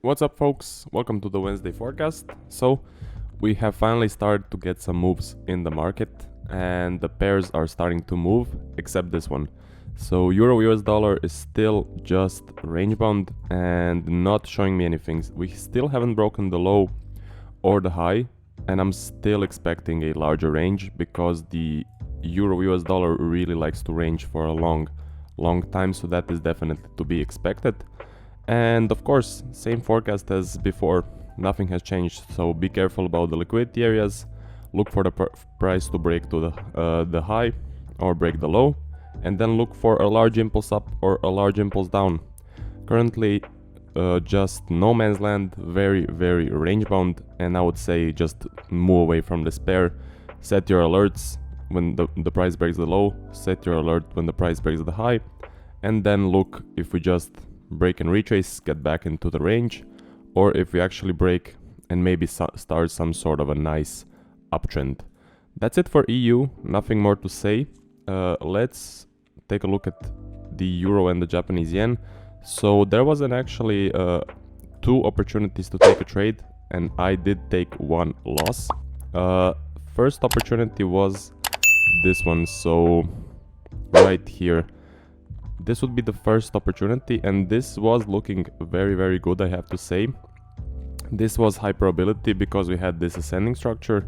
What's up, folks? Welcome to the Wednesday forecast. So we have finally started to get some moves in the market, and the pairs are starting to move, except this one. So Euro US dollar is still just range bound and not showing me anything. We still haven't broken the low or the high, and I'm still expecting a larger range because the Euro US dollar really likes to range for a long time, so that is definitely to be expected. And of course, same forecast as before, nothing has changed, so be careful about the liquidity areas. Look for the price to break to the high or break the low, and then look for a large impulse up or a large impulse down. Currently just no man's land, very range bound, and I would say just move away from this pair. Set your alerts when the price breaks the low, set your alert when the price breaks the high, and then look if we just break and retrace, get back into the range, or if we actually break and maybe start some sort of a nice uptrend. That's it for EU, nothing more to say. Let's take a look at the euro and the Japanese yen. So there wasn't actually two opportunities to take a trade, and I did take one loss. First opportunity was this one, so right here. This would be the first opportunity, and this was looking very good, I have to say. This was high probability because we had this ascending structure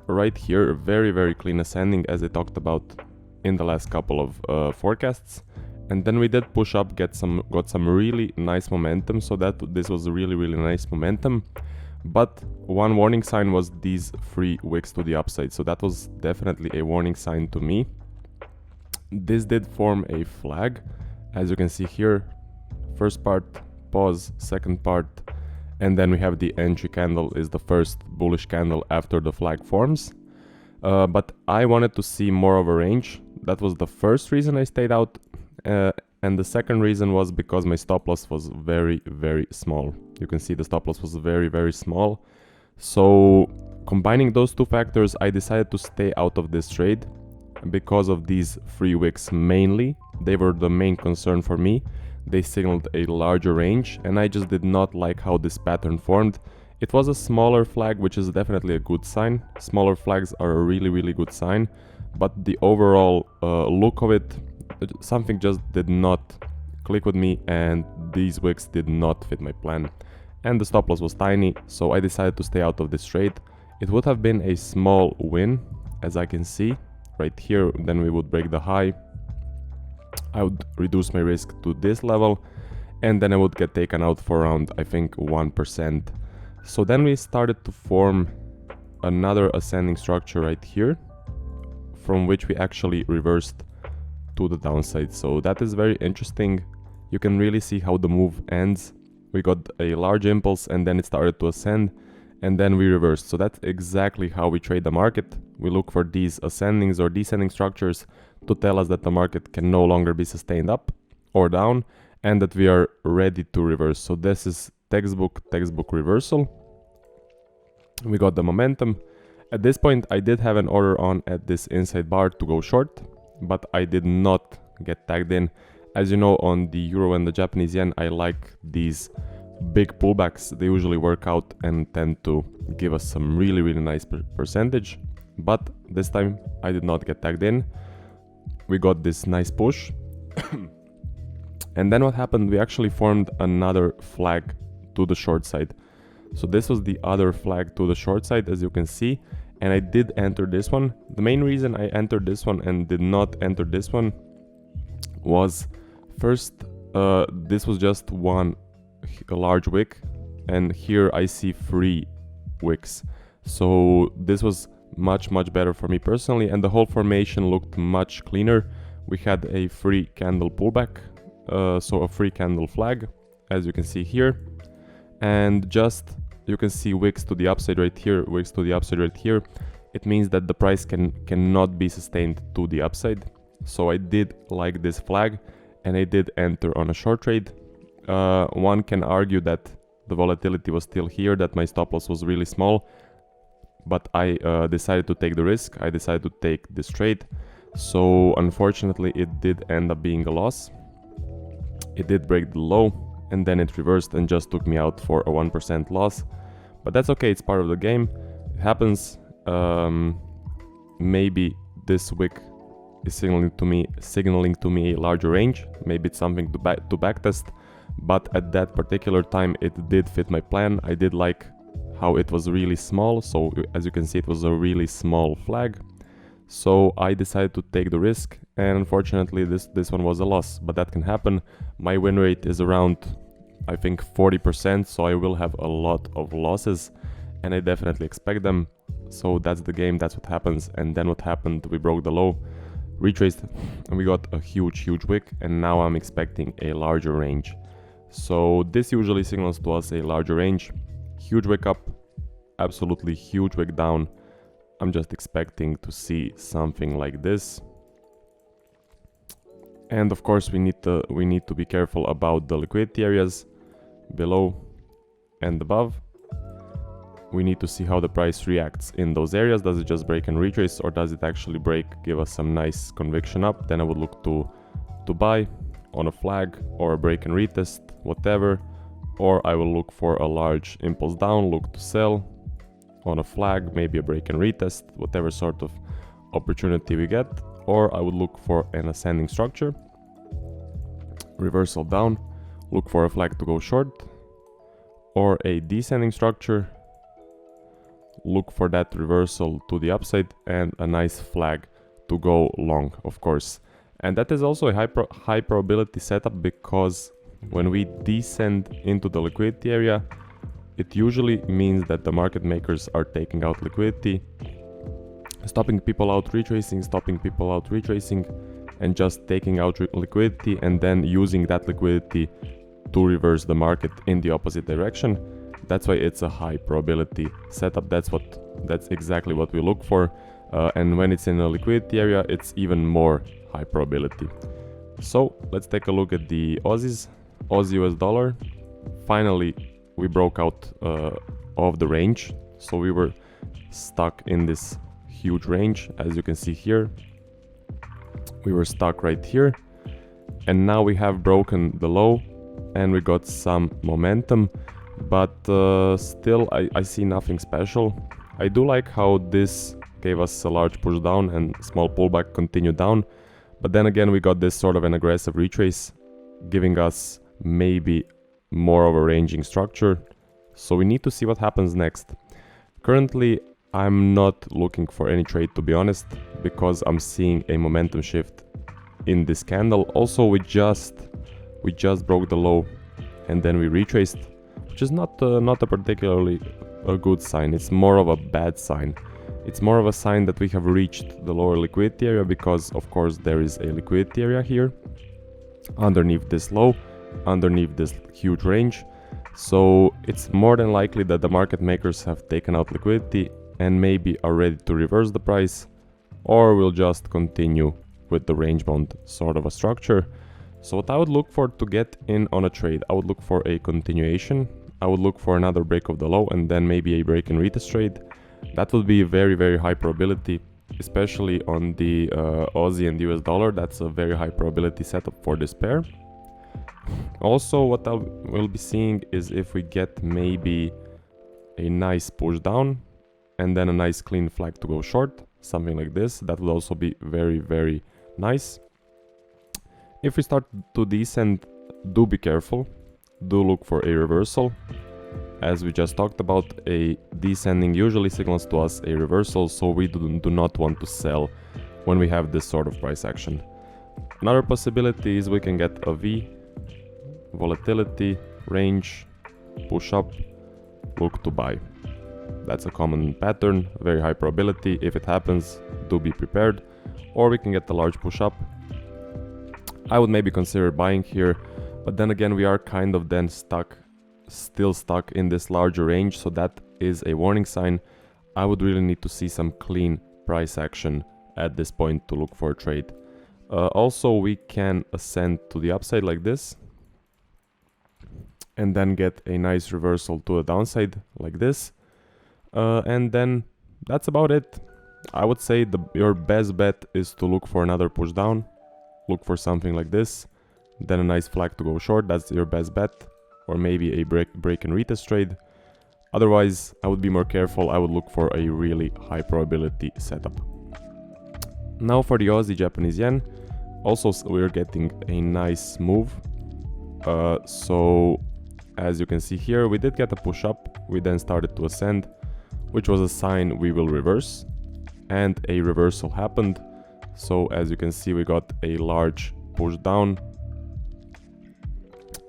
right here, very clean ascending, as I talked about in the last couple of forecasts. And then we did push up, got some really nice momentum, so that this was really nice momentum. But one warning sign was these 3 wicks to the upside, so that was definitely a warning sign to me. This did form a flag, as you can see here. First part, pause, second part, and then we have the entry candle is the first bullish candle after the flag forms. But I wanted to see more of a range. That was the first reason I stayed out, and the second reason was because my stop loss was very small. You can see the stop loss was very small. So combining those two factors, I decided to stay out of this trade. Because of these 3 wicks mainly, they were the main concern for me. They signaled a larger range, and I just did not like how this pattern formed. It was a smaller flag, which is definitely a good sign. Smaller flags are a really good sign, but the overall look of it, something just did not click with me, and these wicks did not fit my plan. And the stop loss was tiny, so I decided to stay out of this trade. It would have been a small win, as I can see right here. Then we would break the high, I would reduce my risk to this level, and then I would get taken out for around, I think, 1%. So then we started to form another ascending structure right here, from which we actually reversed to the downside. So that is very interesting. You can really see how the move ends. We got a large impulse, and then it started to ascend, and then we reversed. So that's exactly how we trade the market. We look for these ascendings or descending structures to tell us that the market can no longer be sustained up or down, and that we are ready to reverse. So this is textbook reversal. We got the momentum. At this point, I did have an order on at this inside bar to go short, but I did not get tagged in. As you know, on the euro and the Japanese yen, I like these big pullbacks. They usually work out and tend to give us some really nice percentage. But this time I did not get tagged in. We got this nice push. And then what happened, we actually formed another flag to the short side. So this was the other flag to the short side, as you can see, and I did enter this one. The main reason I entered this one and did not enter this one was, first, this was just one large wick, and here I see 3 wicks. So this was much better for me personally, and the whole formation looked much cleaner. We had a 3 candle pullback, so a 3 candle flag, as you can see here, and just you can see wicks to the upside right here, wicks to the upside right here. It means that the price cannot be sustained to the upside. So I did like this flag, and I did enter on a short trade. One can argue that the volatility was still here, that my stop loss was really small, but I decided to take the risk. I decided to take this trade. So unfortunately, it did end up being a loss. It did break the low, and then it reversed and just took me out for a 1% loss. But that's okay, it's part of the game. It happens. Maybe this wick is signaling to me a larger range. Maybe it's something to backtest. But at that particular time, it did fit my plan. I did like how it was really small. So as you can see, it was a really small flag. So I decided to take the risk, and unfortunately this one was a loss, but that can happen. My win rate is around, I think, 40%, so I will have a lot of losses, and I definitely expect them. So that's the game, that's what happens. And then what happened, we broke the low, retraced, and we got a huge wick, and now I'm expecting a larger range. So this usually signals to us a larger range. Huge wick up, absolutely huge wick down. I'm just expecting to see something like this. And of course we need to be careful about the liquidity areas below and above. We need to see how the price reacts in those areas. Does it just break and retrace, or does it actually break, give us some nice conviction up? Then I would look to buy on a flag or a break and retest, whatever. Or I will look for a large impulse down, look to sell on a flag, maybe a break and retest, whatever sort of opportunity we get. Or I would look for an ascending structure, reversal down, look for a flag to go short, or a descending structure, look for that reversal to the upside, and a nice flag to go long, of course. And that is also a high probability setup, because when we descend into the liquidity area, it usually means that the market makers are taking out liquidity, stopping people out retracing, and just taking out liquidity, and then using that liquidity to reverse the market in the opposite direction. That's why it's a high probability setup. That's exactly what we look for. And when it's in a liquidity area, it's even more high probability. So let's take a look at the Aussies. Aussie US dollar. Finally, we broke out of the range. So we were stuck in this huge range, as you can see here. We were stuck right here, and now we have broken the low and we got some momentum, but still I see nothing special. I do like how this gave us a large push down and small pullback, continued down, but then again we got this sort of an aggressive retrace, giving us maybe more of a ranging structure. So we need to see what happens next. Currently I'm not looking for any trade, to be honest, because I'm seeing a momentum shift in this candle. Also we just broke the low and then we retraced, which is not a particularly a good sign. It's more of a bad sign. It's more of a sign that we have reached the lower liquidity area, because of course there is a liquidity area here underneath this low, underneath this huge range. So it's more than likely that the market makers have taken out liquidity and maybe are ready to reverse the price, or will just continue with the range bound sort of a structure. So what I would look for to get in on a trade, I would look for a continuation. I would look for another break of the low and then maybe a break and retest trade. That would be very, very high probability, especially on the Aussie and US dollar. That's a very high probability setup for this pair. Also, what I will be seeing is if we get maybe a nice push down and then a nice clean flag to go short, something like this, that would also be very, very nice. If we start to descend, do be careful, do look for a reversal. As we just talked about, a descending usually signals to us a reversal, so we do not want to sell when we have this sort of price action. Another possibility is we can get a V, volatility, range, push up, look to buy. That's a common pattern, very high probability. If it happens, do be prepared. Or we can get the large push up. I would maybe consider buying here, but then again we are kind of then still stuck in this larger range, so that is a warning sign. I would really need to see some clean price action at this point to look for a trade. Also, we can ascend to the upside like this and then get a nice reversal to the downside like this, and then that's about it. I would say your best bet is to look for another push down, look for something like this, then a nice flag to go short. That's your best bet. or maybe a break and retest trade. Otherwise, I would be more careful. I would look for a really high probability setup. Now for the Aussie Japanese yen, also we're getting a nice move. So as you can see here, we did get a push up. We then started to ascend, which was a sign we will reverse, and a reversal happened. So as you can see, we got a large push down,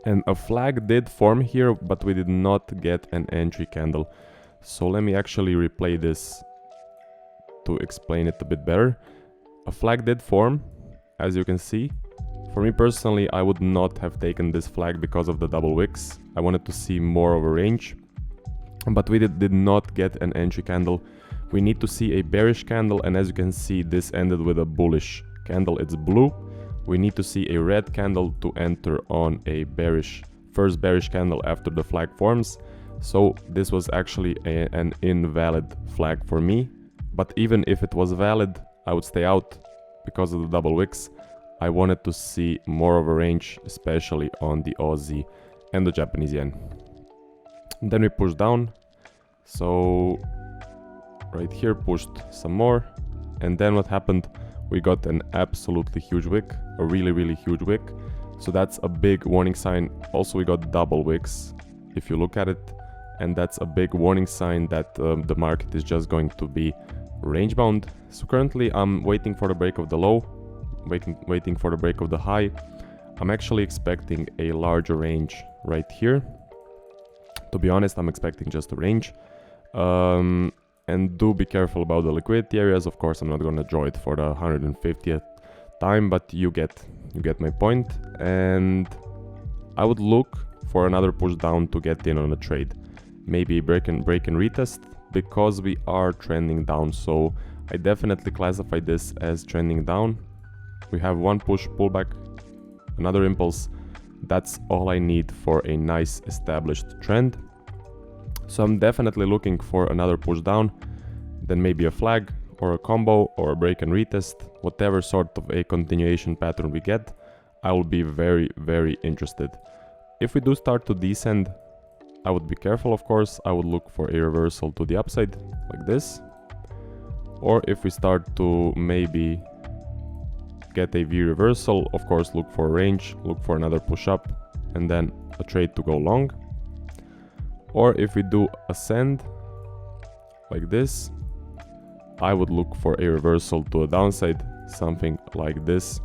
and a flag did form here, but we did not get an entry candle. So let me actually replay this to explain it a bit better. A flag did form, as you can see. For me personally, I would not have taken this flag because of the double wicks. I wanted to see more of a range, but we did not get an entry candle. We need to see a bearish candle, and as you can see, this ended with a bullish candle. It's blue. We need to see a red candle to enter on a first bearish candle after the flag forms. So this was actually an invalid flag for me. But even if it was valid, I would stay out because of the double wicks. I wanted to see more of a range, especially on the Aussie and the Japanese yen. And then we pushed down. So right here pushed some more. And then what happened? We got an absolutely huge wick, a really huge wick. So that's a big warning sign. Also, we got double wicks if you look at it. And that's a big warning sign that the market is just going to be range bound. So currently I'm waiting for the break of the low, waiting for the break of the high. I'm actually expecting a larger range right here. To be honest, I'm expecting just a range. And do be careful about the liquidity areas. Of course, I'm not going to draw it for the 150th time, but you get my point. And I would look for another push down to get in on a trade. Maybe break and retest, because we are trending down. So I definitely classify this as trending down. We have one push pullback, another impulse. That's all I need for a nice established trend. So I'm definitely looking for another push down, then maybe a flag or a combo or a break and retest, whatever sort of a continuation pattern we get. I will be very interested. If we do start to descend, I would be careful, of course. I would look for a reversal to the upside like this. Or if we start to maybe get a V reversal, of course, look for a range, look for another push up, and then a trade to go long. Or if we do ascend like this, I would look for a reversal to a downside, something like this.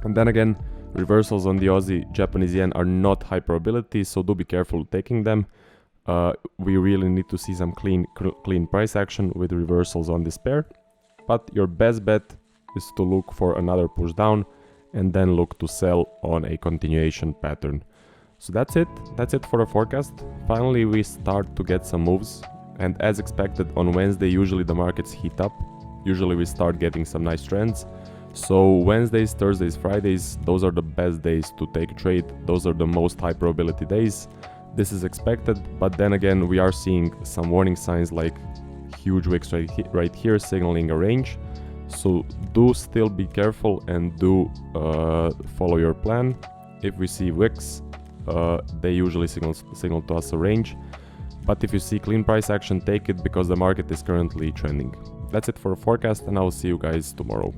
And then again, reversals on the Aussie Japanese yen are not high probability, so do be careful taking them. We really need to see some clean price action with reversals on this pair. But your best bet is to look for another push down and then look to sell on a continuation pattern. So that's it for the forecast. Finally, we start to get some moves, and as expected, on Wednesday usually the markets heat up. Usually we start getting some nice trends. So Wednesdays, Thursdays, Fridays, those are the best days to take a trade. Those are the most high probability days. This is expected, but then again, we are seeing some warning signs like huge wicks right here signaling a range. So do still be careful and do follow your plan. If we see wicks, they usually signal to us a range. But if you see clean price action, take it, because the market is currently trending. That's it for the forecast, and I will see you guys tomorrow.